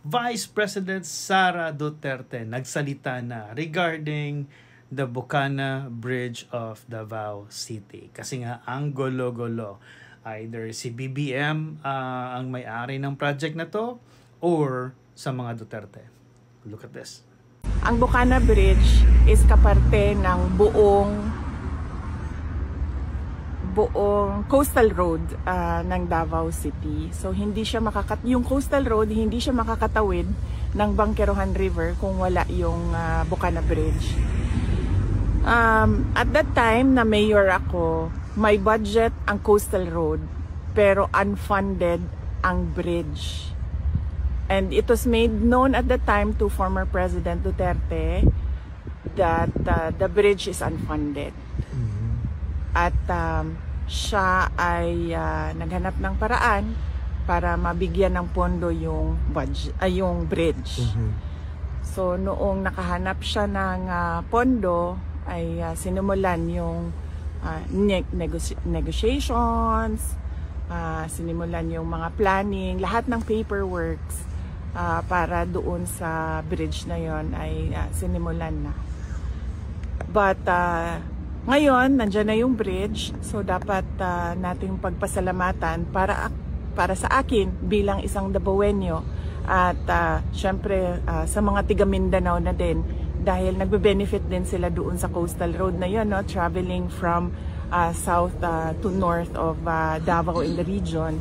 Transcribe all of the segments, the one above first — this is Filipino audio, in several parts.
Vice President Sara Duterte nagsalita na regarding the Bocana Bridge of Davao City. Kasi nga, ang gulo-gulo. Either si BBM ang may-ari ng project na to or sa mga Duterte. Look at this. Ang Bocana Bridge is kaparte ng buong coastal road ng Davao City. So hindi siya yung coastal road hindi siya makakatawid ng Bangkerohan River kung wala yung Bocana Bridge. At that time na mayor ako, may budget ang coastal road pero unfunded ang bridge. And it was made known at the time to former President Duterte that the bridge is unfunded. At siya ay naghanap ng paraan para mabigyan ng pondo yung bridge. So noong nakahanap siya ng pondo ay sinimulan yung negotiations, sinimulan yung mga planning, lahat ng paperworks para doon sa bridge na yon ay sinimulan na. But ngayon, nandyan na yung bridge, so dapat nating pagpasalamatan para sa akin bilang isang Davaoenyo at syempre sa mga tiga Mindanao na din dahil nagbe-benefit din sila doon sa coastal road na yun, no? Traveling from south to north of Davao in the region.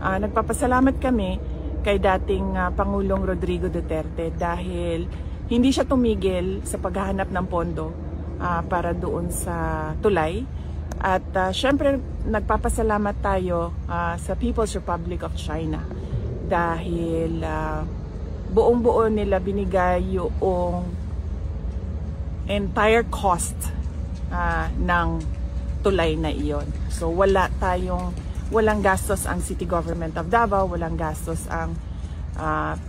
Nagpapasalamat kami kay dating Pangulong Rodrigo Duterte dahil hindi siya tumigil sa paghahanap ng pondo para doon sa tulay. At syempre nagpapasalamat tayo sa People's Republic of China dahil buong-buo nila binigay yung entire cost ng tulay na iyon. So walang gastos ang City Government of Davao, walang gastos ang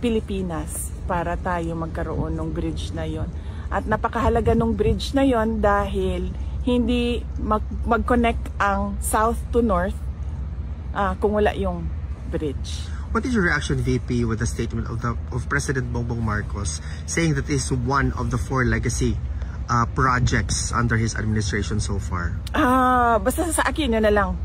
Pilipinas para tayo magkaroon ng bridge na iyon. At napakahalaga ng bridge na yon dahil hindi mag-connect ang south to north kung wala yung bridge. What is your reaction, VP, with the statement of President Bongbong Marcos saying that this is one of the 4 legacy projects under his administration so far? Basta sa akin yun na lang.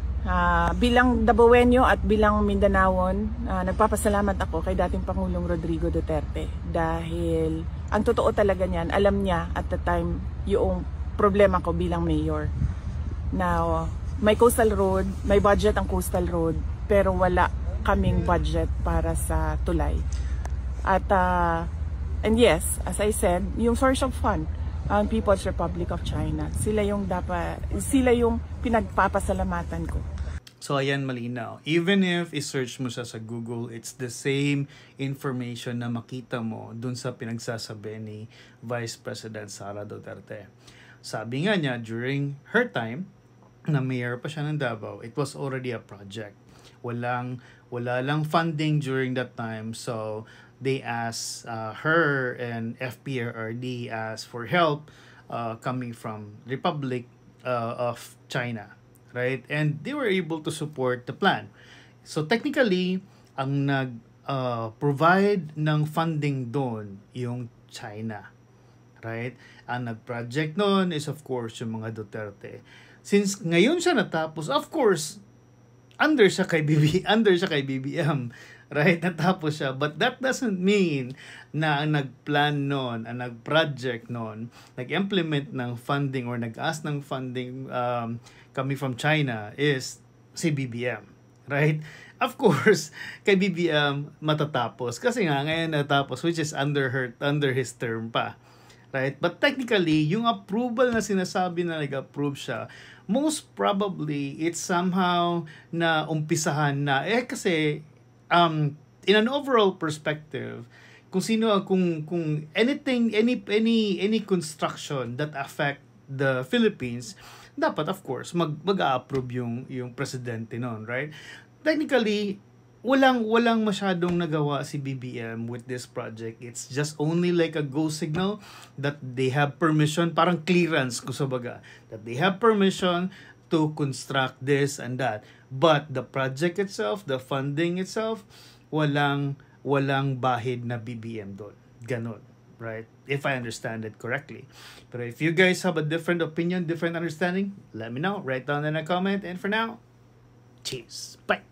Bilang Davaoenyo at bilang Mindanaon, nagpapasalamat ako kay dating Pangulong Rodrigo Duterte dahil ang totoo talaga niyan, alam niya at the time yung problema ko bilang mayor. Now, may coastal road, may budget ang coastal road, pero wala kaming budget para sa tulay. At and yes, as I said, yung source of fund, ang People's Republic of China, sila yung pinagpapasalamatan ko. So ayan, malinaw. Even if i-search mo siya sa Google, it's the same information na makita mo dun sa pinagsasabi ni Vice President Sara Duterte. Sabi nga niya, during her time, na mayor pa siya ng Davao, it was already a project. Wala lang funding during that time, so they asked her and FPRRD asked for help coming from Republic of China. Right? And they were able to support the plan. So technically, ang nag-provide ng funding doon yung China. Right? Ang nag-project noon is of course yung mga Duterte. Since ngayon siya natapos, of course, under siya kay BBM. Right? Natapos siya. But that doesn't mean na ang nag-plan noon, ang nag-project noon, nag-implement ng funding or nag-ask ng funding coming from China is si BBM. Right? Of course, kay BBM matatapos. Kasi nga ngayon natapos, which is under his term pa. Right? But technically, yung approval na sinasabi na nag-approve siya, most probably, it's somehow na umpisahan na. Kasi, in an overall perspective, kung anything, any construction that affect the Philippines, dapat of course mag-a-approve yung presidente noon, right? Technically, walang masyadong nagawa si BBM with this project. It's just only like a go signal that they have permission, parang clearance kung sabaga, that they have permission to construct this and that. But the project itself, the funding itself, walang walang bahid na BBM doon. Ganon. Right? If I understand it correctly. But if you guys have a different opinion, different understanding, let me know. Write down in a comment. And for now, cheers. Bye.